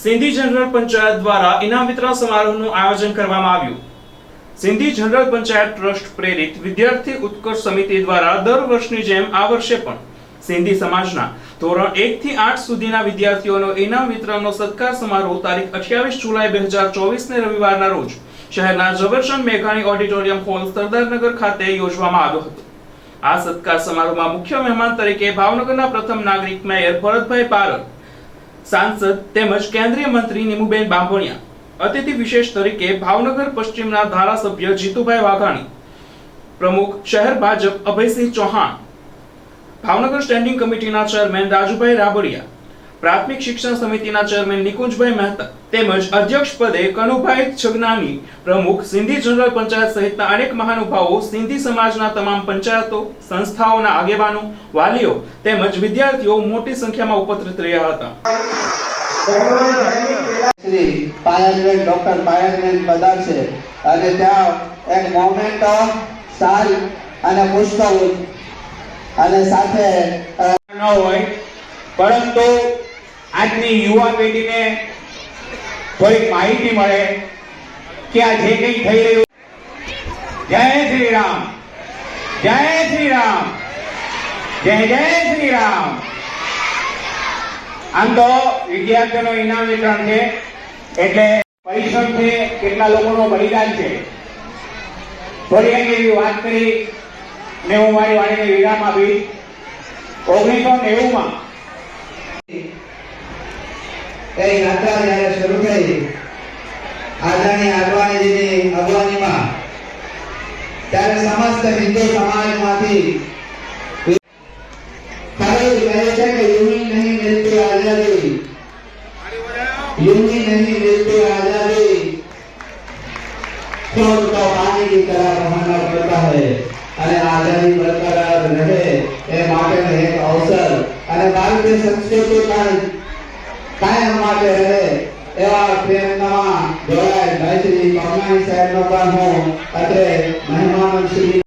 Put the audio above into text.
Sindhi general panchayat દ્વારા ઇનામ વિતરણ સમારોહનું આયોજન કરવામાં આવ્યું. સિંધી જનરલ પંચાયત ટ્રસ્ટ પ્રેરિત વિદ્યાર્થી ઉત્કર્ષ સમિતિ દ્વારા દર વર્ષની જેમ આ વર્ષે પણ સિંધી સમાજના ધોરણ 1 થી 8 સુધીના વિદ્યાર્થીઓનો ઇનામ વિતરણનો સત્કાર સમારોહ તારીખ 28 જુલાઈ 2024 ને રવિવારના રોજ શહેરના ઝવેરચંદ મેઘાણી ઓડિટોરિયમ હોલ સરદારનગર ખાતે યોજવામાં આવ્યો હતો. આ સત્કાર સમારોહમાં મુખ્ય મહેમાન તરીકે ભાવનગરના પ્રથમ નાગરિક મેયર ભરતભાઈ પારર, સાંસદ તેમજ કેન્દ્રીય મંત્રી નિમુબેન બાંભણિયા, અતિથિ વિશેષ તરીકે ભાવનગર પશ્ચિમના ધારાસભ્ય જીતુભાઈ વાઘાણી, પ્રમુખ શહેર ભાજપ અભયસિંહ ચૌહાણ, ભાવનગર સ્ટેન્ડિંગ કમિટીના ચેરમેન રાજુભાઈ રાબડિયા, પ્રાથમિક શિક્ષણ સમિતિના ચેરમેન નિકુંજભાઈ મહેતા તેમજ અધ્યક્ષ પદે કનુભાઈ છગનાની પ્રમુખ સિંધી જનરલ પંચાયત સહિતના અનેક મહાનુભાવો, સિંધી સમાજના તમામ પંચાયતો, સંસ્થાઓના આગેવાનો, વાલીઓ તેમજ વિદ્યાર્થીઓ મોટી સંખ્યામાં ઉપસ્થિત રહ્યા હતા. શ્રી પાયલબેન ડોક્ટર પાયલબેન પધારશે અને ત્યાં એક મોમેન્ટ સાલ અને પુષ્પ અને સાથે ન હોય, પરંતુ આજની યુવા પેઢીને થોડીક માહિતી મળે કે આ જે કંઈ થઈ રહ્યું. જય શ્રી રામ, જય શ્રી રામ, જય જય શ્રી રામ. આમ તો વિદ્યાર્થીઓનો ઇનામ વિતરણ છે એટલે પરિશ્રમ છે, કેટલા લોકોનો બલિદાન છે. થોડી એવી વાત કરી ને હું મારી વાણીને વિરામ આપી. 1990 માં એ યાત્રા જ્યારે શરૂ થઈ આદરણીય અડવાણીજીની અગવાનીમાં, ત્યારે સમસ્ત હિન્દુ સમાજમાંથી ખરેખર કહે છે કે यूं नहीं मिलती आजादी, यूं नहीं मिलती आजादी, तो पानी की तरह बहाना पड़ता है અને આઝાદી બરકરાર રહે એ માટેનો એક અવસર અને ભારતીય સંસ્કૃતિ કાયમ માટે રહે એવા પ્રયત્નમાં જોડાય ભાઈ શ્રી કમલાણી સાહેબનો પણ હું અત્રે મહેમાન શ્રી